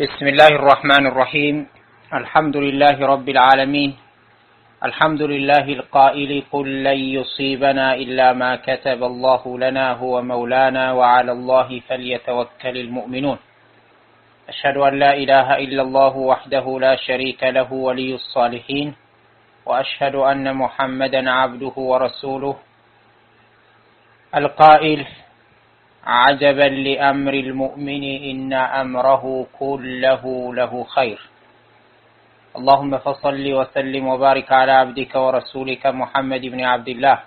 بسم الله الرحمن الرحيم الحمد لله رب العالمين الحمد لله القائل قل لن يصيبنا إلا ما كتب الله لنا هو مولانا وعلى الله فليتوكل المؤمنون أشهد أن لا إله إلا الله وحده لا شريك له ولي الصالحين وأشهد أن محمدا عبده ورسوله القائل عجبا لأمر المؤمن إن أمره كله له خير اللهم فصل وسلم وبارك على عبدك ورسولك محمد بن عبد الله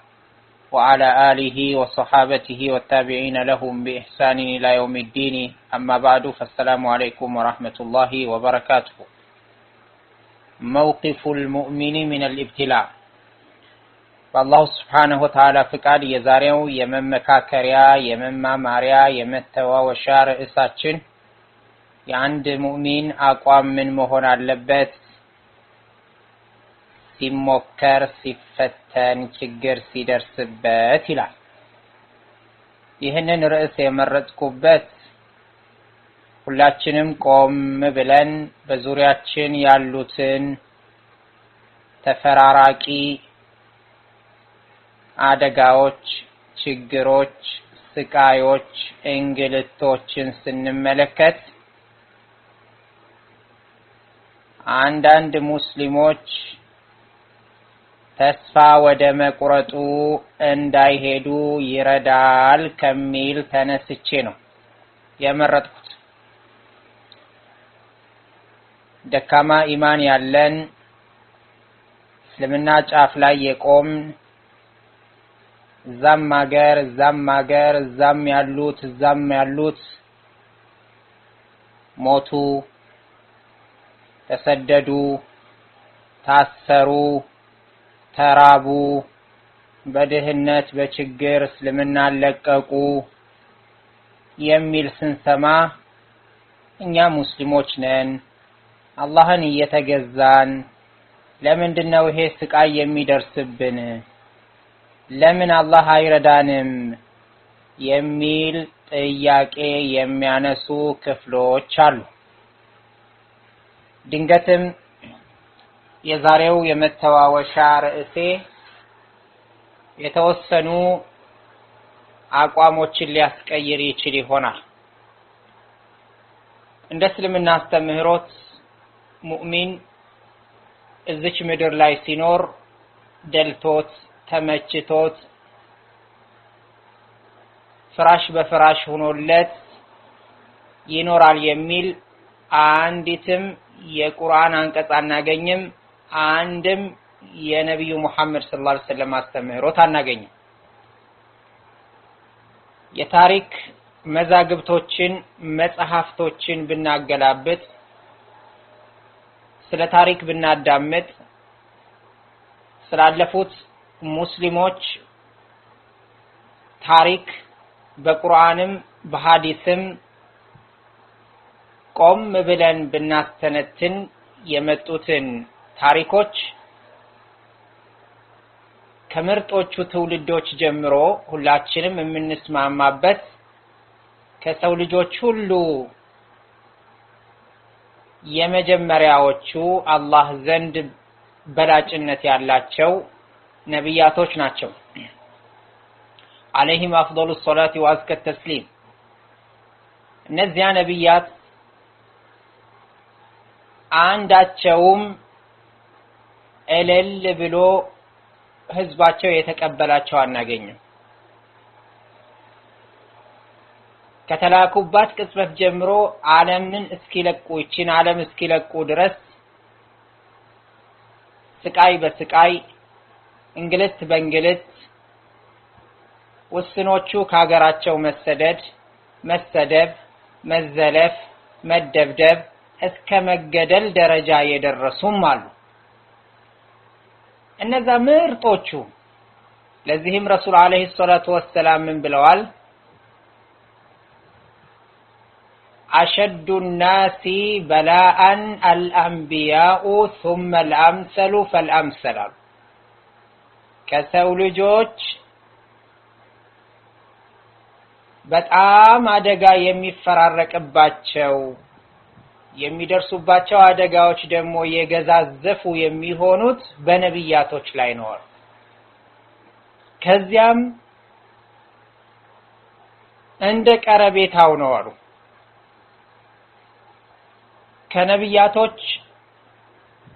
وعلى آله وصحابته والتابعين لهم بإحسان إلى يوم الدين أما بعد فالسلام عليكم ورحمة الله وبركاته موقف المؤمن من الابتلاء በአላሁ ስብሓነሁ ወተዓላ ፍቃድ የዛሬው የመመካከሪያ የመማማሪያ የመተዋወሻ ርዕሳችን የአንድ ሙእሚን አቋም ምን መሆን አለበት ሲሞከር ሲፈተን ችግር ሲደርስበት ይላል። ይህንን ርዕስ የመረጥኩበት ሁላችንም ቆም ብለን በዙሪያችን ያሉትን ተፈራራቂ አደጋዎች፣ ችግሮች፣ ስቃዮች፣ እንግልቶችን ስንመለከት አንዳንድ ሙስሊሞች ተስፋ ወደ መቁረጡ እንዳይሄዱ ይረዳል ከሚል ተነስቼ ነው የመረጥኩት። ደካማ ኢማን ያለን እስልምና ጫፍ ላይ የቆም እዛም ሀገር እዛም ያሉት ሞቱ፣ ተሰደዱ፣ ታሰሩ፣ ተራቡ፣ በድህነት በችግር እስልምና ለቀቁ የሚል ስንሰማ እኛ ሙስሊሞች ነን አላህን እየተገዛን ለምንድነው ይሄ ስቃይ የሚደርስብን ለምን አላህ አይረዳንም የሚል ጥያቄ የሚያነሱ ክፍሎች አሉ። ድንገትም የዛሬው የመተዋወሻ ርዕሴ የተወሰኑ አቋሞችን ሊያስቀይር ይችል ይሆናል። እንደ እስልምና አስተምህሮት ሙእሚን እዚች ምድር ላይ ሲኖር ደልቶት ተመችቶት ፍራሽ በፍራሽ ሆኖለት ይኖራል የሚል አንዲትም የቁርአን አንቀጽ አናገኝም። አንድም የነብዩ መሐመድ ሰለላሁ ዐለይሂ ወሰለም አስተምህሮት አናገኝም። የታሪክ መዛግብቶችን መጽሐፍቶችን ብናገላብጥ ስለ ታሪክ ብናዳምጥ ስላለፉት ሙስሊሞች ታሪክ በቁርአንም በሐዲስም ቆም ብለን ብናስተነትን የመጡትን ታሪኮች ከምርጦቹ ትውልዶች ጀምሮ ሁላችንም የምንስማማበት ከሰው ልጆች ሁሉ የመጀመሪያዎቹ አላህ ዘንድ በላጭነት ያላቸው ነብያቶች ናቸው። አለይሂም አፍዶሉ ሶላቲ ወአዝከ ተስሊም። እነዚያ ነብያት አንዳቸውም እልል ብሎ ህዝባቸው የተቀበላቸው አናገኝም። ከተላኩባት ቅጽበት ጀምሮ ዓለምን እስኪለቁ ዓለም እስኪለቁ ድረስ ስቃይ በስቃይ እንግልት በእንግልት ወስኖቹ ከሀገራቸው መሰደድ፣ መሰደብ፣ መዘለፍ፣ መደብደብ እስከ መገደል ደረጃ የደረሱም አሉ። እነዛ ምርጦቹ ለዚህም ረሱል አለይሂ ሰላቱ ወሰላም ምን ብለዋል? أشد الناس بلاء الأنبياء ثم الأمثل فالأمثل ከሰው ልጆች በጣም አደጋ የሚፈራረቅባቸው የሚደርሱባቸው አደጋዎች ደግሞ የገዛዘፉ የሚሆኑት በነብያቶች ላይ ነው። ከዚያም እንደ ቀረቤታው ነው አሉ። ከነብያቶች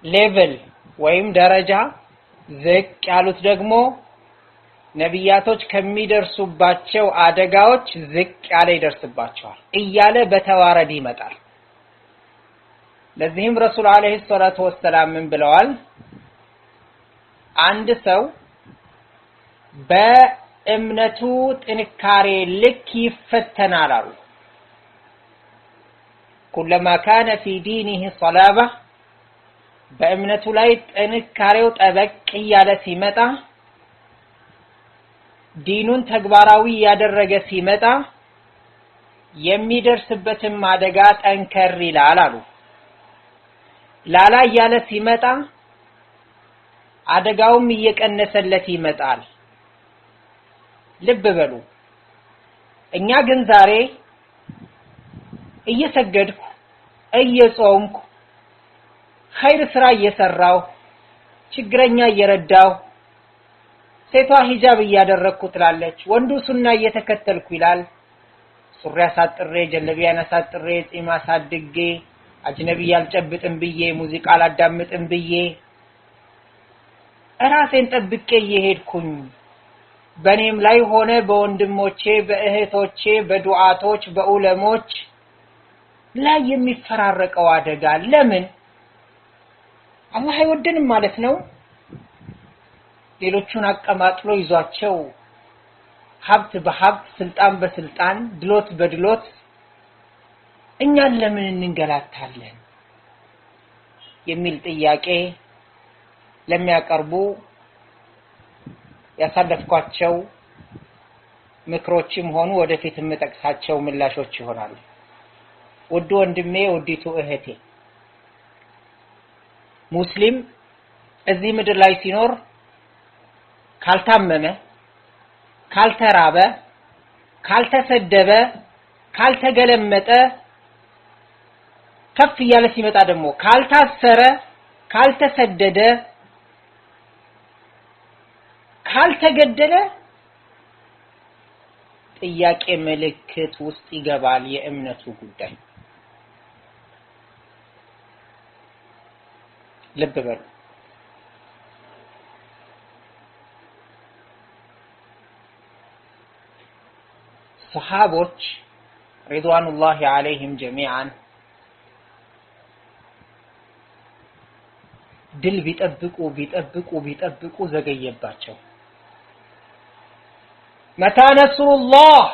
ሌቭል ወይም ደረጃ ዝቅ ያሉት ደግሞ ነብያቶች ከሚደርሱባቸው አደጋዎች ዝቅ ያለ ይደርስባቸዋል እያለ በተዋረድ ይመጣል። ለዚህም ረሱል አለይሂ ሰላቱ ወሰለም ምን ብለዋል? አንድ ሰው በእምነቱ ጥንካሬ ልክ ይፈተናል አሉ። كلما كان في دينه صلابة በእምነቱ ላይ ጥንካሬው ጠበቅ ያለ ሲመጣ ዲኑን ተግባራዊ ያደረገ ሲመጣ የሚደርስበትም አደጋ ጠንከር ይላል አሉ። ላላ ያለ ሲመጣ አደጋውም እየቀነሰለት ይመጣል። ልብ በሉ። እኛ ግን ዛሬ እየሰገድኩ እየጾምኩ ኸይር ስራ እየሰራው ችግረኛ እየረዳው ሴቷ ሂጃብ እያደረኩ ትላለች፣ ወንዱ ሱና እየተከተልኩ ይላል። ሱሪ አሳጥሬ ጀለቢያን አሳጥሬ ጺም አሳድጌ አጅነቢ ያልጨብጥም ብዬ ሙዚቃ አላዳምጥም ብዬ ራሴን ጠብቄ እየሄድኩኝ በኔም ላይ ሆነ በወንድሞቼ በእህቶቼ በዱዓቶች በኡለሞች ላይ የሚፈራረቀው አደጋ ለምን? አላህ አይወደንም ማለት ነው? ሌሎቹን አቀማጥሎ ይዟቸው ሀብት በሀብት ስልጣን በስልጣን ድሎት በድሎት እኛን ለምን እንንገላታለን የሚል ጥያቄ ለሚያቀርቡ ያሳለፍኳቸው ምክሮችም ሆኑ ወደፊት የምጠቅሳቸው ምላሾች ይሆናሉ። ውድ ወንድሜ ውዲቱ እህቴ ሙስሊም እዚህ ምድር ላይ ሲኖር ካልታመመ ካልተራበ ካልተሰደበ ካልተገለመጠ ከፍ ያለ ሲመጣ ደግሞ ካልታሰረ ካልተሰደደ ካልተገደለ ጥያቄ ምልክት ውስጥ ይገባል የእምነቱ ጉዳይ። ልብ በሉ። ሰሃቦች ሪድዋኑላሂ ዐለይሂም ጀሚዓን ድል ቢጠብቁ ዘገየባቸው። መታ ነስሩላህ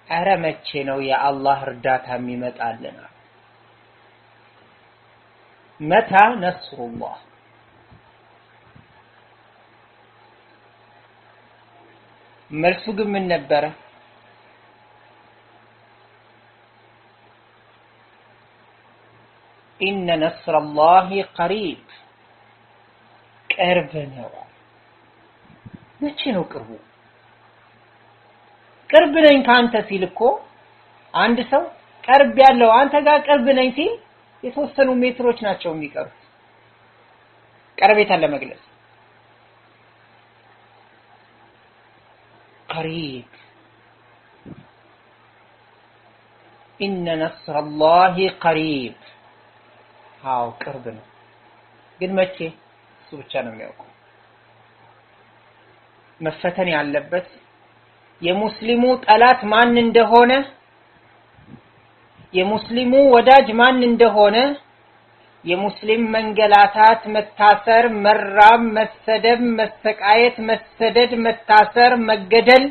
አረ መቼ ነው የአላህ እርዳታ የሚመጣልን? መታ ነስሩላህ መልሱ ግን ምን ነበረ? ኢነ ነስረላሂ ቀሪብ ቅርብ ነው። መቼ ነው ቅርቡ? ቅርብ ነኝ ካንተ ሲል እኮ አንድ ሰው ቅርብ ያለው አንተ ጋር ቅርብ ነኝ ሲል የተወሰኑ ሜትሮች ናቸው የሚቀሩት ቀረቤታን ለመግለጽ። ቀሪብ ኢነ ነስረላሂ ቀሪብ አው ቅርብ ነው። ግን መቼ? እሱ ብቻ ነው የሚያውቀው። መፈተን ያለበት የሙስሊሙ ጠላት ማን እንደሆነ የሙስሊሙ ወዳጅ ማን እንደሆነ የሙስሊም መንገላታት መታሰር መራብ መሰደብ መሰቃየት መሰደድ መታሰር መገደል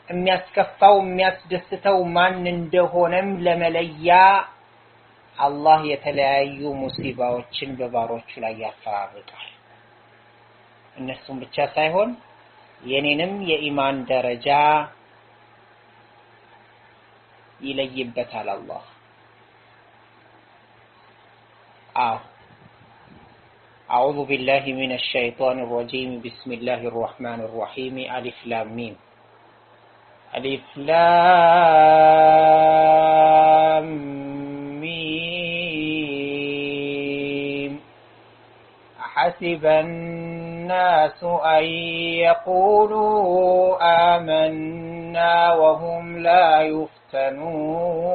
የሚያስከፋው የሚያስደስተው ማን እንደሆነም ለመለያ አላህ የተለያዩ ሙሲባዎችን በባሮቹ ላይ ያፈራርቃል። እነሱም ብቻ ሳይሆን የኔንም የኢማን ደረጃ ይለይበታል አላህ أعوذ بالله من الشيطان الرجيم بسم الله الرحمن الرحيم ألف لام ميم ألف لام ميم أحسب الناس أن يقولوا آمنا وهم لا يفتنون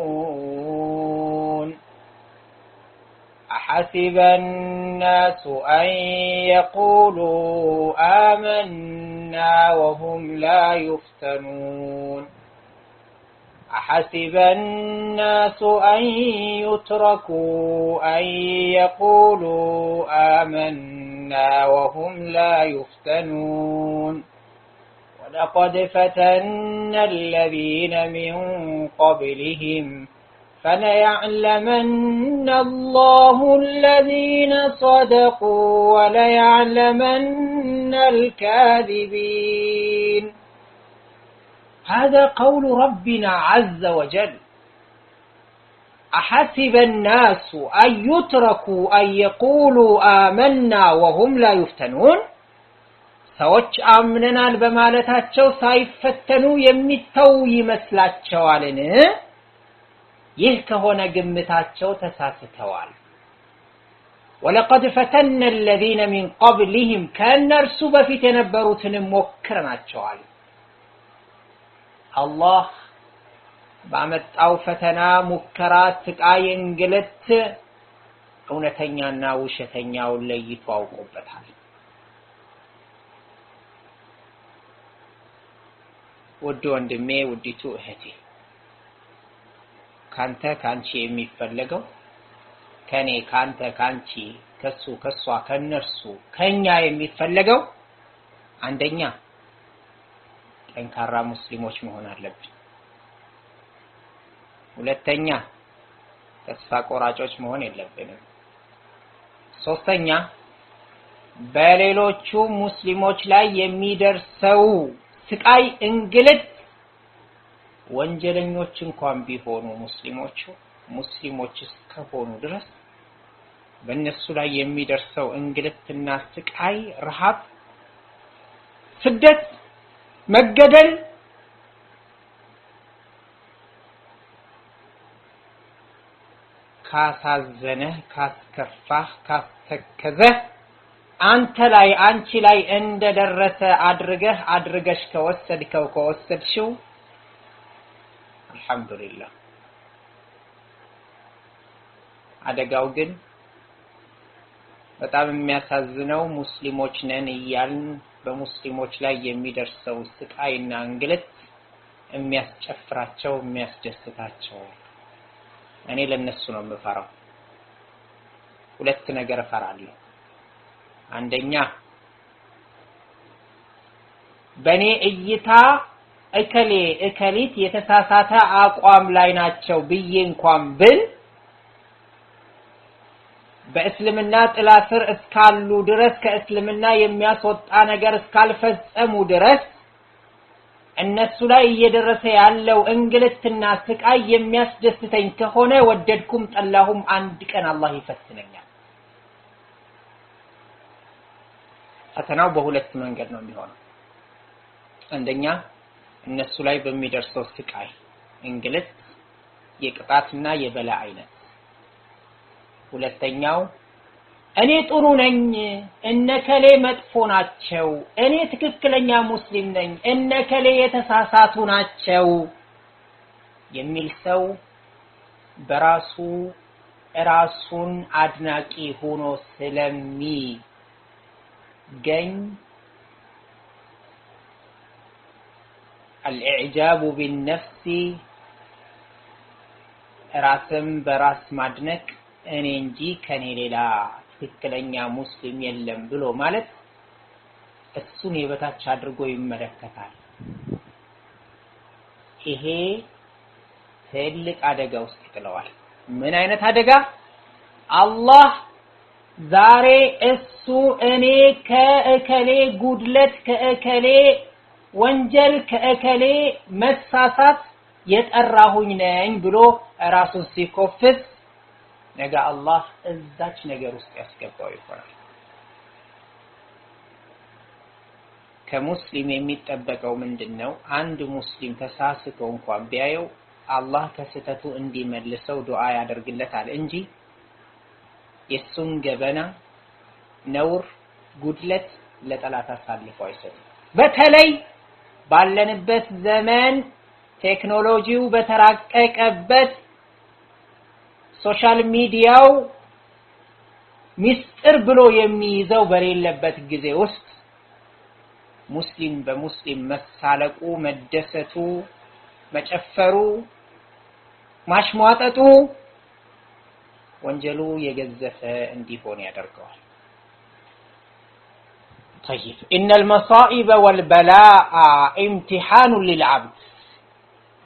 أحسب الناس أن يقولوا آمنا وهم لا يفتنون أحسب الناس أن يتركوا أن يقولوا آمنا وهم لا يفتنون ولقد فتنا الذين من قبلهم فليعلمن الله الذين صدقوا وليعلمن الكاذبين هذا قول ربنا عز وجل أحسب الناس أن يتركوا أن يقولوا آمنا وهم لا يفتنون ሰዎች አምነናል በማለታቸው ሳይፈተኑ የሚተው ይመስላቸዋልን ይህ ከሆነ ግምታቸው ተሳስተዋል ولقد فتنا الذين من قبلهم ከነርሱ በፊት የነበሩትን ሞክረናቸዋል አላህ ባመጣው ፈተና ሙከራ ስቃይ እንግልት እውነተኛና ውሸተኛውን ለይቶ አውቆበታል ውድ ወንድሜ ውዲቱ እህቴ ካንተ ካንቺ የሚፈልገው ከኔ ካንተ ካንቺ ከሱ ከሷ ከነርሱ ከኛ የሚፈልገው አንደኛ ጠንካራ ሙስሊሞች መሆን አለብን ሁለተኛ ተስፋ ቆራጮች መሆን የለብንም ሶስተኛ በሌሎቹ ሙስሊሞች ላይ የሚደርሰው ስቃይ እንግልት ወንጀለኞች እንኳን ቢሆኑ ሙስሊሞች እስከሆኑ ድረስ በእነሱ ላይ የሚደርሰው እንግልትና ስቃይ ረሃብ ስደት መገደል ካሳዘነህ ካስከፋህ ካስተከዘህ አንተ ላይ አንቺ ላይ እንደደረሰ አድርገሽ ከወሰድሽው አልহামዱሊላህ አደጋው ግን በጣም የሚያሳዝነው ሙስሊሞች ነን ይያልን በሙስሊሞች ላይ የሚደርሰው ስቃይና እንግልት የሚያስጨፍራቸው የሚያስደስታቸው እኔ ለነሱ ነው የምፈራው ሁለት ነገር እፈራለሁ አንደኛ በኔ እይታ እከሊት የተሳሳተ አቋም ላይ ናቸው ብዬ እንኳን ብል በእስልምና ጥላ ስር እስካሉ ድረስ ከእስልምና የሚያስወጣ ነገር እስካልፈጸሙ ድረስ እነሱ ላይ እየደረሰ ያለው እንግልትና ስቃይ የሚያስደስተኝ ከሆነ ወደድኩም ጠላሁም አንድ ቀን አላህ ይፈትነኛል ፈተናው በሁለት መንገድ ነው የሚሆነው አንደኛ እነሱ ላይ በሚደርሰው ስቃይ እንግልት የቅጣትና የበላ አይነት ሁለተኛው እኔ ጥሩ ነኝ እነከሌ መጥፎ ናቸው እኔ ትክክለኛ ሙስሊም ነኝ እነከሌ የተሳሳቱ ናቸው የሚል ሰው በራሱ ራሱን አድናቂ ሆኖ ስለሚገኝ الإعجاب بالنفس ራስን በራስ ማድነቅ እኔ እንጂ ከኔ ሌላ ትክክለኛ ሙስሊም የለም ብሎ ማለት እሱን የበታች አድርጎ ይመለከታል ይሄ ትልቅ አደጋ ውስጥ ይጥለዋል ምን አይነት አደጋ አላህ ዛሬ እሱ እኔ ከእከሌ ጉድለት ከእከሌ ወንጀል ከእከሌ መሳሳት የጠራሁኝ ነኝ ብሎ ራሱን ሲኮፍስ ነገ አላህ እዛች ነገር ውስጥ ያስገባው ይሆናል። ከሙስሊም የሚጠበቀው ምንድነው? አንድ ሙስሊም ተሳስቶ እንኳን ቢያየው አላህ ከስተቱ እንዲመልሰው ዱዓ ያደርግለታል እንጂ የሱን ገበና ነውር ጉድለት ለጠላት አሳልፎ አይሰጥም። በተለይ ባለንበት ዘመን ቴክኖሎጂው በተራቀቀበት ሶሻል ሚዲያው ሚስጥር ብሎ የሚይዘው በሌለበት ጊዜ ውስጥ ሙስሊም በሙስሊም መሳለቁ፣ መደሰቱ፣ መጨፈሩ፣ ማሽሟጠጡ ወንጀሉ የገዘፈ እንዲሆን ያደርገዋል። طيب ان المصائب والبلاء امتحان للعبد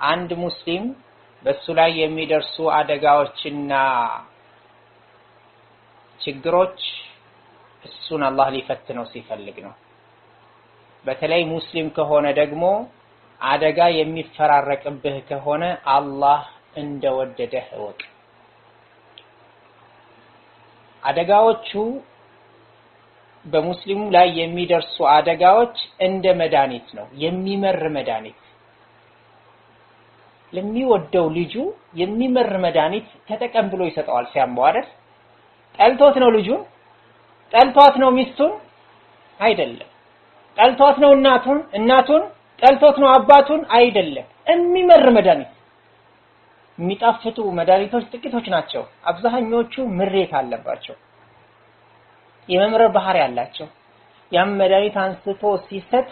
አንድ ሙስሊም በሱ ላይ የሚደርሱ አደጋዎችና ችግሮች እሱን አላህ ሊፈትነው ሲፈልግ ነው። በተለይ ሙስሊም ከሆነ ደግሞ አደጋ የሚፈራረቅብህ ከሆነ አላህ እንደወደደህ እወቅ። አደጋዎቹ በሙስሊሙ ላይ የሚደርሱ አደጋዎች እንደ መድኃኒት ነው፣ የሚመር መድኃኒት። ለሚወደው ልጁ የሚመር መድኃኒት ተጠቀም ብሎ ይሰጠዋል ሲያመው አይደል? ጠልቶት ነው ልጁን? ጠልቷት ነው ሚስቱን? አይደለም። ጠልቷት ነው እናቱን? ጠልቶት ነው አባቱን? አይደለም። የሚመር መድኃኒት። የሚጣፍጡ መድኃኒቶች ጥቂቶች ናቸው። አብዛኞቹ ምሬት አለባቸው፣ የመምረር ባህሪ ያላቸው። ያም መድኃኒት አንስቶ ሲሰጥ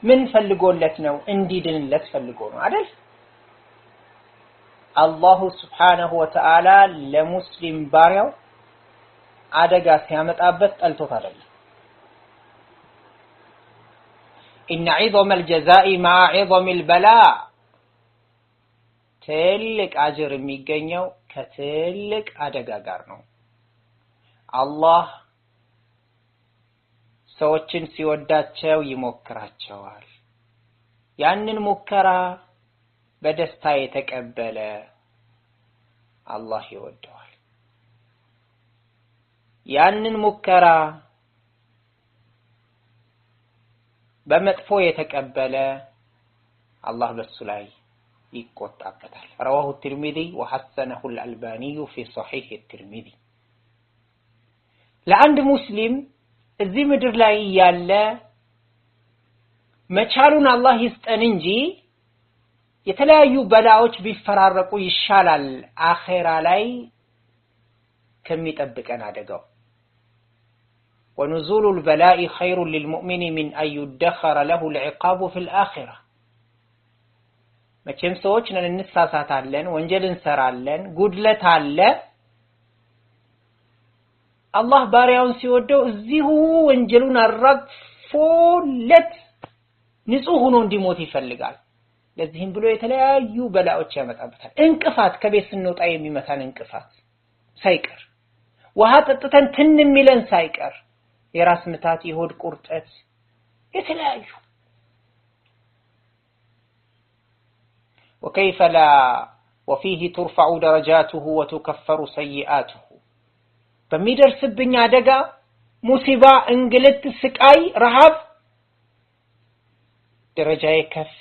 ምን ፈልጎለት ነው? እንዲድንለት ፈልጎ ነው አይደል? አላሁ ሱብሓነሁ ወተዓላ ለሙስሊም ባሪያው አደጋ ሲያመጣበት ጠልቶት አይደለም። ኢነ ዒዘመ አልጀዛኢ መዐ ዒዘሚ አልበላእ ትልቅ አጅር የሚገኘው ከትልቅ አደጋ ጋር ነው። አላህ ሰዎችን ሲወዳቸው ይሞክራቸዋል። ያንን ሙከራ በደስታ የተቀበለ አላህ ይወደዋል። ያንን ሙከራ በመጥፎ የተቀበለ አላህ በሱ ላይ ይቆጣበታል። رواه الترمذي وحسنه الألباني في صحيح الترمذي ለአንድ ሙስሊም እዚህ ምድር ላይ ያለ መቻሉን አላህ ይስጠን እንጂ የተለያዩ በላዎች ቢፈራረቁ ይሻላል አኺራ ላይ ከሚጠብቀን አደጋው። ونزول البلاء خير للمؤمن من أن يدخر له العقاب في الآخرة መቼም ሰዎች ነን፣ እንሳሳታለን፣ ወንጀል እንሰራለን፣ ጉድለት አለ። አላህ ባሪያውን ሲወደው እዚሁ ወንጀሉን አራግፎለት ንጹህ ሆኖ እንዲሞት ይፈልጋል። ለዚህም ብሎ የተለያዩ በላዎች ያመጣበታል። እንቅፋት፣ ከቤት ስንወጣ የሚመታን እንቅፋት ሳይቀር፣ ውሃ ጠጥተን ትን የሚለን ሳይቀር፣ የራስ ምታት፣ የሆድ ቁርጠት፣ የተለያዩ وكيف لا وفيه ترفع درجاته وتكفر سيئاته በሚደርስብኝ አደጋ፣ ሙሲባ፣ እንግልት፣ ስቃይ፣ ረሃብ ደረጃዬ ከፍ፣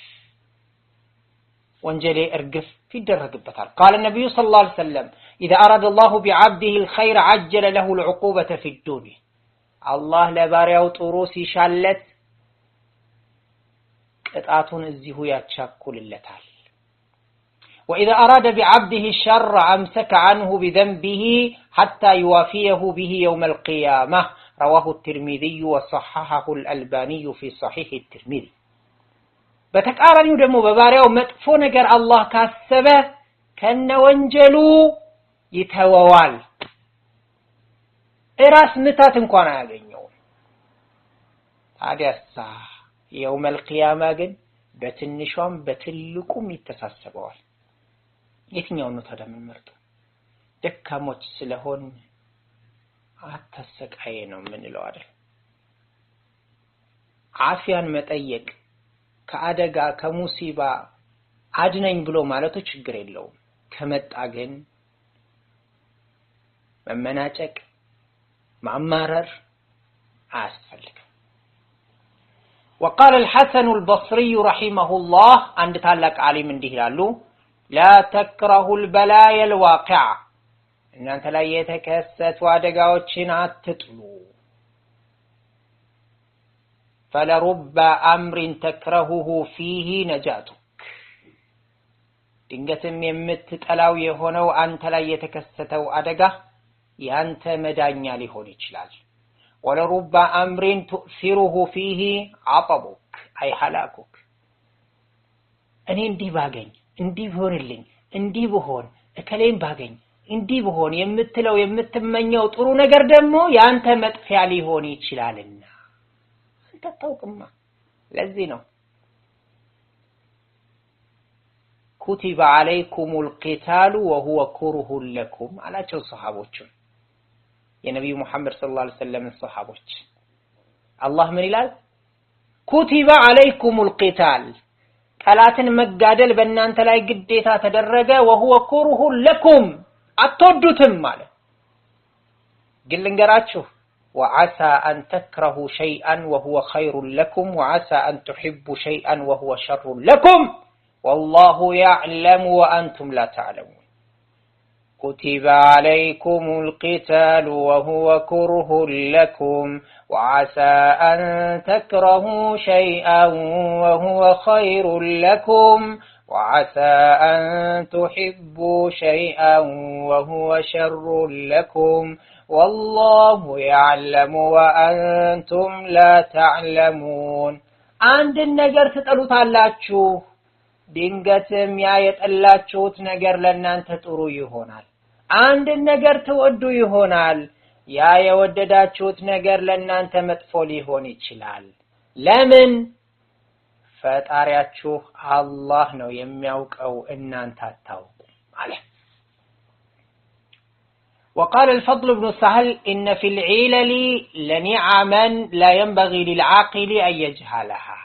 ወንጀሌ እርግፍ ይደረግበታል። قال النبي صلى الله عليه وسلم إذا أراد الله بعبده الخير عجل له العقوبة في الدنيا الله ለባሪያው ጥሩ ሲሻለት ቅጣቱን እዚሁ ያቻኩልለታል። وإذا أراد بعبده الشر أمسك عنه بذنبه حتى يوافيه به يوم القيامة رواه الترمذي وصححه الألباني في صحيح الترمذي በተቃራኒው ደግሞ በባሪያው መጥፎ ነገር አላህ ካሰበ ከነ ወንጀሉ ይተወዋል። እራስ ምታት እንኳን አያገኘውም። ታዲያሳ يوم القيامة ግን በትንሿም በትልቁም ይተሳሰበዋል። የትኛው ነው ታዲያ የምንመርጠው? ደካሞች ስለሆን አታሰቃየ ነው የምንለው አይደል? አፊያን መጠየቅ ከአደጋ ከሙሲባ አድነኝ ብሎ ማለቱ ችግር የለውም። ከመጣ ግን መመናጨቅ ማማረር አያስፈልግም። وقال الحسن البصري رحمه الله عند ታላቅ ዓሊም እንዲህ ይላሉ لا تكرهوا البلايا الواقعة እናንተ ላይ የተከሰቱ አደጋዎችን አትጥሉ فلرب أمر تكرهه فيه نجاتك ድንገትም የምትጠላው የሆነው አንተ ላይ የተከሰተው አደጋ ያንተ መዳኛ ሊሆን ይችላል ولرب أمر تؤثره فيه عطبك أي هلاكك እኔ እንዲህ ባገኝ እንዲህ ሆነልኝ እንዲህ በሆን እከሌን ባገኝ እንዲህ በሆን የምትለው የምትመኘው ጥሩ ነገር ደግሞ ያንተ መጥፊያ ሊሆን ይችላልና አንተ ታውቅማ ለዚህ ነው كتب عليكم القتال وهو كره لكم አላቸው ሱሐቦቹን የነብዩ መሐመድ ሰለላሁ ዐለይሂ ወሰለም ሱሐቦች አላህ ምን ይላል كتب عليكم القتال ጠላትን መጋደል በእናንተ ላይ ግዴታ ተደረገ وهو كره لكم አትወዱትም ማለት ግን ልንገራችሁ وعسى أن تكرهوا شيئا وهو خير لكم وعسى أن تحبوا شيئا وهو شر لكم والله يعلم وأنتم لا تعلمون كتب عليكم القتال وهو كره لكم وعسى أن تكرهوا شيئا وهو خير لكم وعسى أن تحبوا شيئا وهو شر لكم والله يعلم وأنتم لا تعلمون عند النجر تطلوታላችሁ ድንገትም ያ የጠላችሁት ነገር ለእናንተ ጥሩ ይሆናል አንድ ነገር ተወዱ ይሆናል ያ የወደዳችሁት ነገር ለእናንተ መጥፎ ሊሆን ይችላል ለምን ፈጣሪያችሁ አላህ ነው የሚያውቀው እናንተ አታውቁ ማለት وقال الفضل بن سهل إن في العلل لنعما لا ينبغي للعاقل أن يجهلها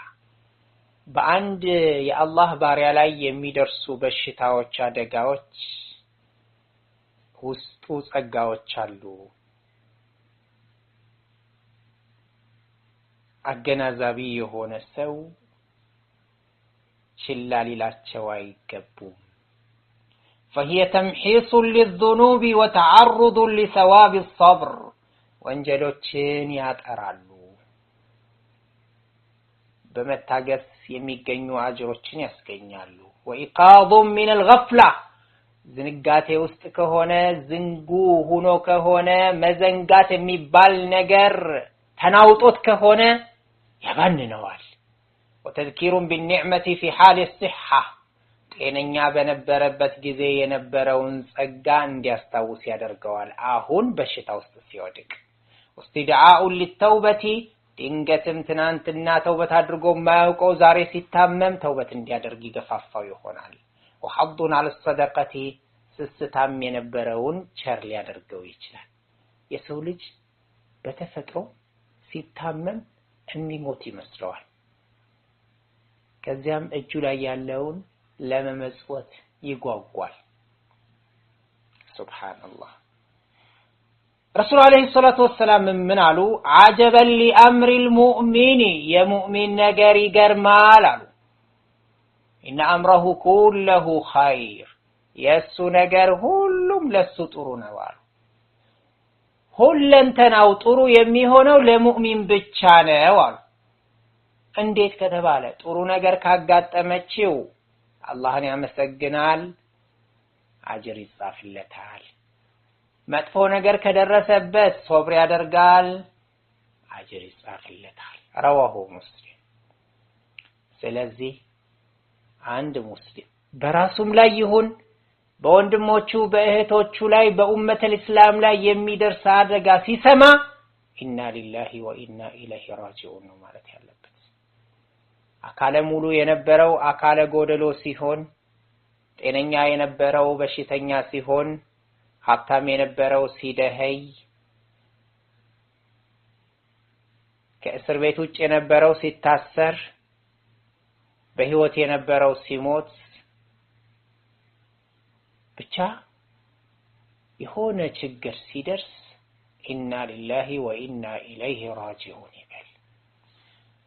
በአንድ የአላህ ባሪያ ላይ የሚደርሱ በሽታዎች አደጋዎች ውስጡ ጸጋዎች አሉ አገናዛቢ የሆነ ሰው ችላ ሊላቸው አይገቡም فهي تمحيص للذنوب وتعرض لثواب الصبر ወንጀሎችን ያጠራሉ በመታገስ የሚገኙ አጅሮችን ያስገኛሉ وإيقاظ من الغفلة ዝንጋቴ ውስጥ ከሆነ ዝንጉ ሆኖ ከሆነ መዘንጋት የሚባል ነገር ተናውጦት ከሆነ ያባንነዋል وتذكير بالنعمة في حال الصحة ጤነኛ በነበረበት ጊዜ የነበረውን ጸጋ እንዲያስታውስ ያደርገዋል አሁን በሽታ ውስጥ ሲወድቅ واستدعاء للتوبة ድንገትም ትናንትና ተውበት አድርጎ ማያውቀው ዛሬ ሲታመም ተውበት እንዲያደርግ ይገፋፋው ይሆናል وحض على الصدقة ስስታም የነበረውን ቸር ሊያደርገው ይችላል የሰው ልጅ በተፈጥሮ ሲታመም የሚሞት ይመስለዋል ከዚያም እጁ ላይ ያለውን ለመመጽወት ይጓጓል ሱብሃንአላህ رسول عليه الصلاة والسلام من قالوا عجبا لأمر المؤمن يا مؤمن نجري جرمال إن أمره كله خير يسو نجر هلم للسطرون وار هلن تناوطرو يمي هونو لمؤمن بتشانه وار እንዴት ከተባለ ጥሩ ነገር ካጋጠመችው አላህን ያመሰግናል አጅር ይጻፍለታል መጥፎ ነገር ከደረሰበት ሶብር ያደርጋል አጅር ይጻፍለታል ረዋሁ ሙስሊም ስለዚህ አንድ ሙስሊም በራሱም ላይ ይሁን በወንድሞቹ በእህቶቹ ላይ በኡመተል እስላም ላይ የሚደርስ አደጋ ሲሰማ ኢና ሊላሂ ወኢና ኢለይሂ ራጂዑን ነው ማለት ያለበት አካለ ሙሉ የነበረው አካለ ጎደሎ ሲሆን ጤነኛ የነበረው በሽተኛ ሲሆን ሀብታም የነበረው ሲደህይ ከእስር ቤት ውጭ የነበረው ሲታሰር በህይወት የነበረው ሲሞት ብቻ የሆነ ችግር ሲደርስ ኢና ሊላሂ ወኢና ኢለይሂ ራጂዑን ይበል።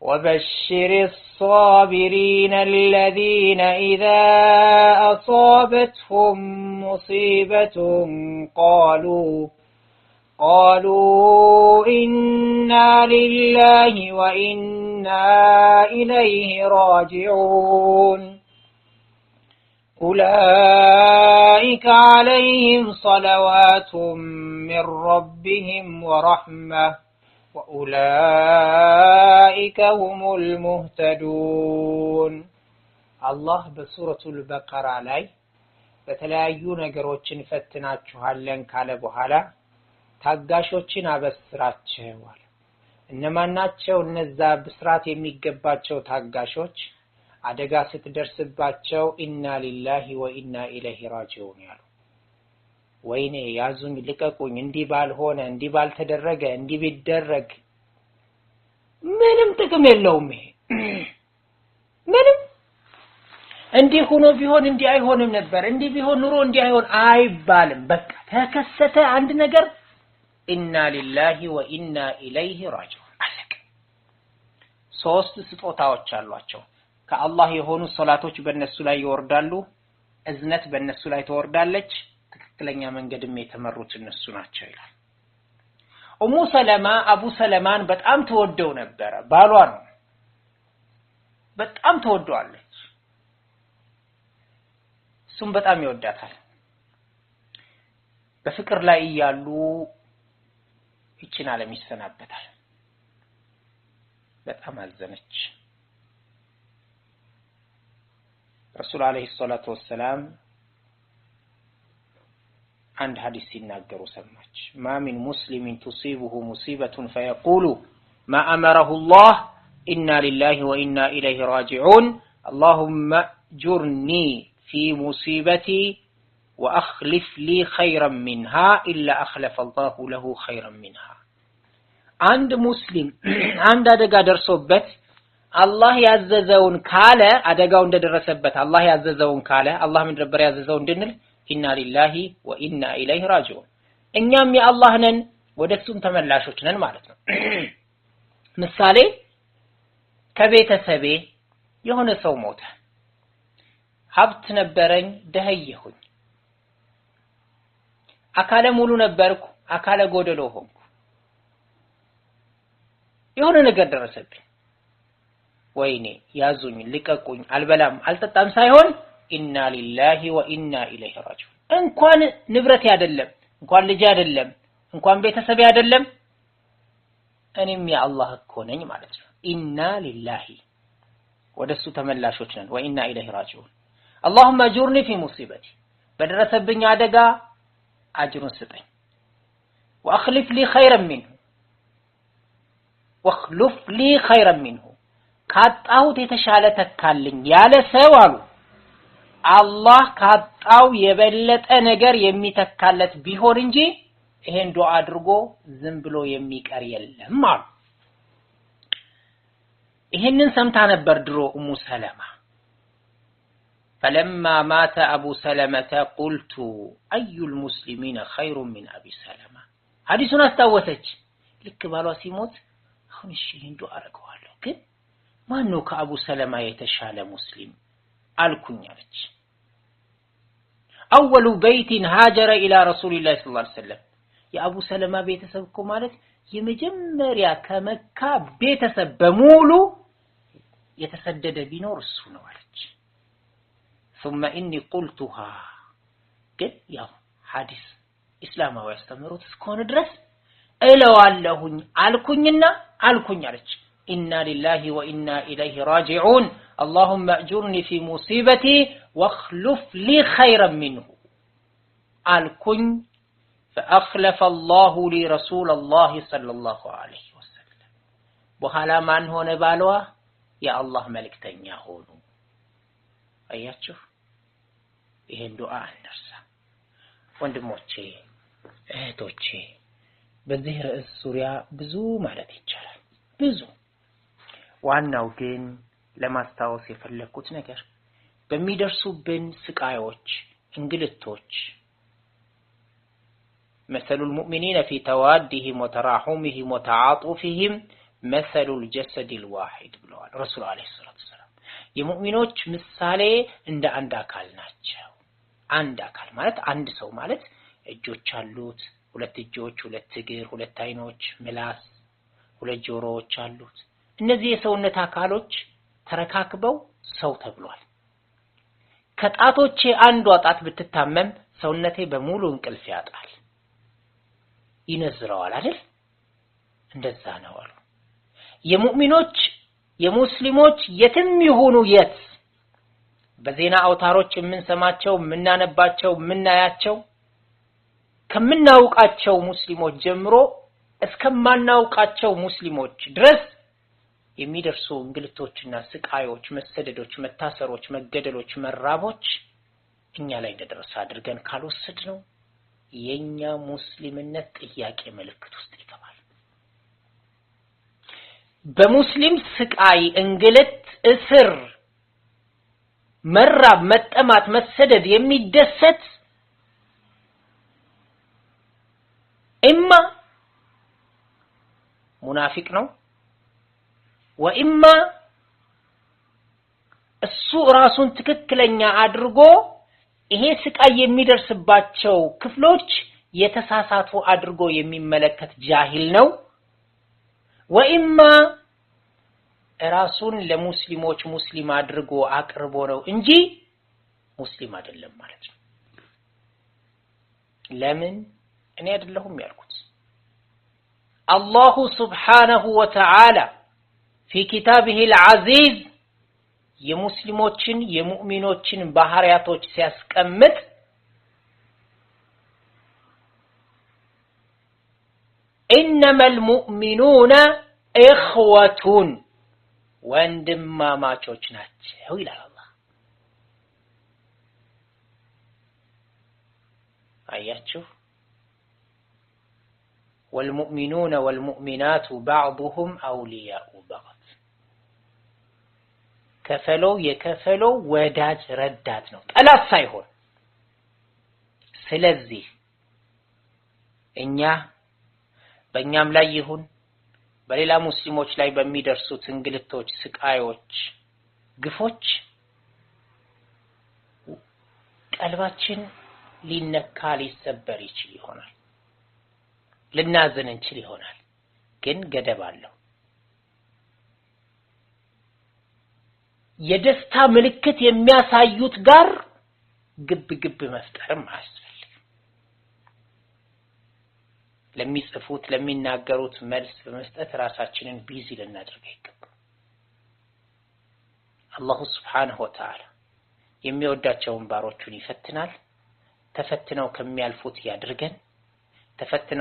وبشر الصابرين الذين إذا أصابتهم مصيبة قالوا إنا لله وإنا إليه راجعون أولئك عليهم صلوات من ربهم ورحمة وأولئك هم المهتدون الله بسورة البقرة ላይ በተለያዩ ነገሮችን ፈትናችኋለን ካለ በኋላ ታጋሾችን አበስራቸዋል። እነማን ናቸው እነዛ ብስራት የሚገባቸው ታጋሾች? አደጋ ስትደርስባቸው ኢና ሊላሂ ወኢና ኢለይሂ ራጂዑን ያሉ፣ ወይኔ ያዙኝ ልቀቁኝ፣ እንዲህ ባልሆነ እንዲህ ባልተደረገ እንዲህ ቢደረግ ምንም ጥቅም የለውም። ይሄ ምንም እንዲህ ሆኖ ቢሆን እንዲህ አይሆንም ነበር፣ እንዲህ ቢሆን ኑሮ እንዲህ አይሆን አይባልም። በቃ ተከሰተ አንድ ነገር ኢና ሊላሂ ወኢና ኢለይሂ ራጂዑን አለቀ። ሶስት ስጦታዎች አሏቸው። ከአላህ የሆኑ ሶላቶች በእነሱ ላይ ይወርዳሉ፣ እዝነት በእነሱ ላይ ትወርዳለች፣ ትክክለኛ መንገድም የተመሩት እነሱ ናቸው ይላል። ኡሙ ሰለማ አቡ ሰለማን በጣም ተወደው ነበር። ባሏ ነው፣ በጣም ተወደዋለች፣ እሱም በጣም ይወዳታል። በፍቅር ላይ ያሉ ይችን ዓለም ይሰናበታል። በጣም አዘነች። ረሱል አለይሂ ሰላቱ ወሰለም አንድ ሐዲስ ሲናገሩ ሰማች። ማ ሚን ሙስሊሚን ቱሲቡሁ ሙሲበቱን ፈየቁሉ ማ አመረሁ አላህ ኢና ሊላሂ ወኢና ኢለይሂ ራጂዑን አላሁመ ጁርኒ ፊ ሙሲበቲ ወአኽሊፍ ሊ ኸይረን ሚንሃ ኢላ አኽለፈ አላሁ ለሁ ኸይረን ሚንሃ። አንድ ሙስሊም አንድ አደጋ ደርሶበት አላህ ያዘዘውን ካለ፣ አደጋው እንደደረሰበት አላህ ያዘዘውን ካለ፣ አላህ ምን ነበር ያዘዘው እንድንል ኢና ሊላሂ ወኢና ኢለይሂ ራጂዑን፣ እኛም የአላህ ነን ወደሱም ተመላሾች ነን ማለት ነው። ምሳሌ ከቤተሰቤ የሆነ ሰው ሞተ፣ ሀብት ነበረኝ ደህየሁኝ፣ አካለ ሙሉ ነበርኩ አካለ ጎደሎ ሆንኩ፣ የሆነ ነገር ደረሰብኝ፣ ወይኔ ያዙኝ ልቀቁኝ አልበላም አልጠጣም ሳይሆን ኢና ሊላሂ ወኢና ኢለይሂ ራጂዑን። እንኳን ንብረት አይደለም፣ እንኳን ልጅ አይደለም፣ እንኳን ቤተሰብ አይደለም፣ እኔም የአላህ እኮ ነኝ ማለት ነው። ኢና ሊላሂ ወደሱ ተመላሾች ነን፣ ወኢና ኢለይሂ ራጂዑን። اللهم اجرني في مصيبتي በደረሰብኝ አደጋ አጅሩን ስጠኝ፣ واخلف لي خيرا منه واخلف لي خيرا منه ካጣሁት የተሻለ ተካልኝ ያለ ሰው አሉ አላህ ካጣው የበለጠ ነገር የሚተካለት ቢሆን እንጂ ይሄን ዱዓ አድርጎ ዝም ብሎ የሚቀር የለም አሉ። ይሄንን ሰምታ ነበር ድሮ ኡሙ ሰለማ። فلما مات ابو سلمة قلت اي المسلمين خير من ابي سلمة ሐዲሱን አስታወሰች። ልክ ባሏ ሲሞት አሁን እሺ ይሄን ዱዓ አድርገዋለሁ ግን ማን ነው ከአቡ ሰለማ የተሻለ ሙስሊም አልኩኝ አለች። اول بيت هاجر الى رسول الله صلى الله عليه وسلم የአቡ ሰለማ ቤተሰብ እኮ ማለት የመጀመሪያ ከመካ ቤተሰብ በሙሉ የተሰደደ ቢኖር እሱ ነው አለች። ثم اني قلتها ግን ያው ሐዲስ እስላማዊ አስተምሮት እስከሆነ ድረስ እለዋለሁኝ አልኩኝና አልኩኝ አለች። ኢና ሊላሂ ወኢና ኢለይሂ ራጂዑን اللهم اجرني في مصيبتي واخلف لي خيرا منه الكن فاخلف الله لي رسول الله صلى الله عليه وسلم بحالا من هونه بالوا يا الله ملكتኛ ሆኑ። አያችሁ ይሄን ዱዓ እንደርሳ ወንድሞቼ እህቶቼ። በዚህ ርዕስ ዙሪያ ብዙ ማለት ይቻላል ብዙ። ዋናው ግን ለማስታወስ የፈለኩት ነገር በሚደርሱብን ስቃዮች እንግልቶች مثل المؤمنين في توادهم وتراحمهم وتعاطفهم مثل الجسد الواحد ብለዋል ረሱል አለይሂ ሰላቱ ሰላም። የሙእሚኖች ምሳሌ እንደ አንድ አካል ናቸው። አንድ አካል ማለት አንድ ሰው ማለት እጆች አሉት፣ ሁለት እጆች፣ ሁለት እግር፣ ሁለት አይኖች፣ ምላስ፣ ሁለት ጆሮዎች አሉት። እነዚህ የሰውነት አካሎች ተረካክበው ሰው ተብሏል። ከጣቶቼ አንዷ ጣት ብትታመም ሰውነቴ በሙሉ እንቅልፍ ያጣል፣ ይነዝረዋል አይደል? እንደዛ ነው አሉ። የሙእሚኖች የሙስሊሞች የትም ይሁኑ የት በዜና አውታሮች የምንሰማቸው የምናነባቸው የምናያቸው ከምናውቃቸው ሙስሊሞች ጀምሮ እስከማናውቃቸው ሙስሊሞች ድረስ የሚደርሱ እንግልቶችና ስቃዮች፣ መሰደዶች፣ መታሰሮች፣ መገደሎች፣ መራቦች እኛ ላይ እንደደረሰ አድርገን ካልወሰድነው የኛ ሙስሊምነት ጥያቄ ምልክት ውስጥ ይገባል። በሙስሊም ስቃይ፣ እንግልት፣ እስር፣ መራብ፣ መጠማት፣ መሰደድ የሚደሰት ኢማ ሙናፊቅ ነው ወኢማ እሱ ራሱን ትክክለኛ አድርጎ ይሄ ስቃይ የሚደርስባቸው ክፍሎች የተሳሳቱ አድርጎ የሚመለከት ጃሂል ነው ወኢማ ራሱን ለሙስሊሞች ሙስሊም አድርጎ አቅርቦ ነው እንጂ ሙስሊም አይደለም ማለት ነው። ለምን እኔ አይደለሁም ያልኩት አላሁ ሱብሓነሁ ወተዓላ في كتابه العزيز የሙስሊሞችን የሙእሚኖችን ባህሪያቶች ሲያስቀምጥ إنما المؤمنون إخوة ወንድማማቾች ናቸው ይላል አላህ። አያችሁ والمؤمنون والمؤمنات بعضهم أولياء بعض ከፈለው የከፈለው ወዳጅ ረዳት ነው ጠላት ሳይሆን። ስለዚህ እኛ በእኛም ላይ ይሁን በሌላ ሙስሊሞች ላይ በሚደርሱት እንግልቶች፣ ስቃዮች፣ ግፎች ቀልባችን ሊነካ ሊሰበር ይችል ይሆናል፣ ልናዝን እንችል ይሆናል። ግን ገደብ አለው። የደስታ ምልክት የሚያሳዩት ጋር ግብ መፍጠርም አያስፈልግም። ለሚጽፉት ለሚናገሩት መልስ በመስጠት ራሳችንን ቢዚ ልናደርግ ይገባል። አላሁ ሱብሓነሁ ወተዓላ የሚወዳቸውን ባሮቹን ይፈትናል። ተፈትነው ከሚያልፉት ያድርገን። ተፈትነው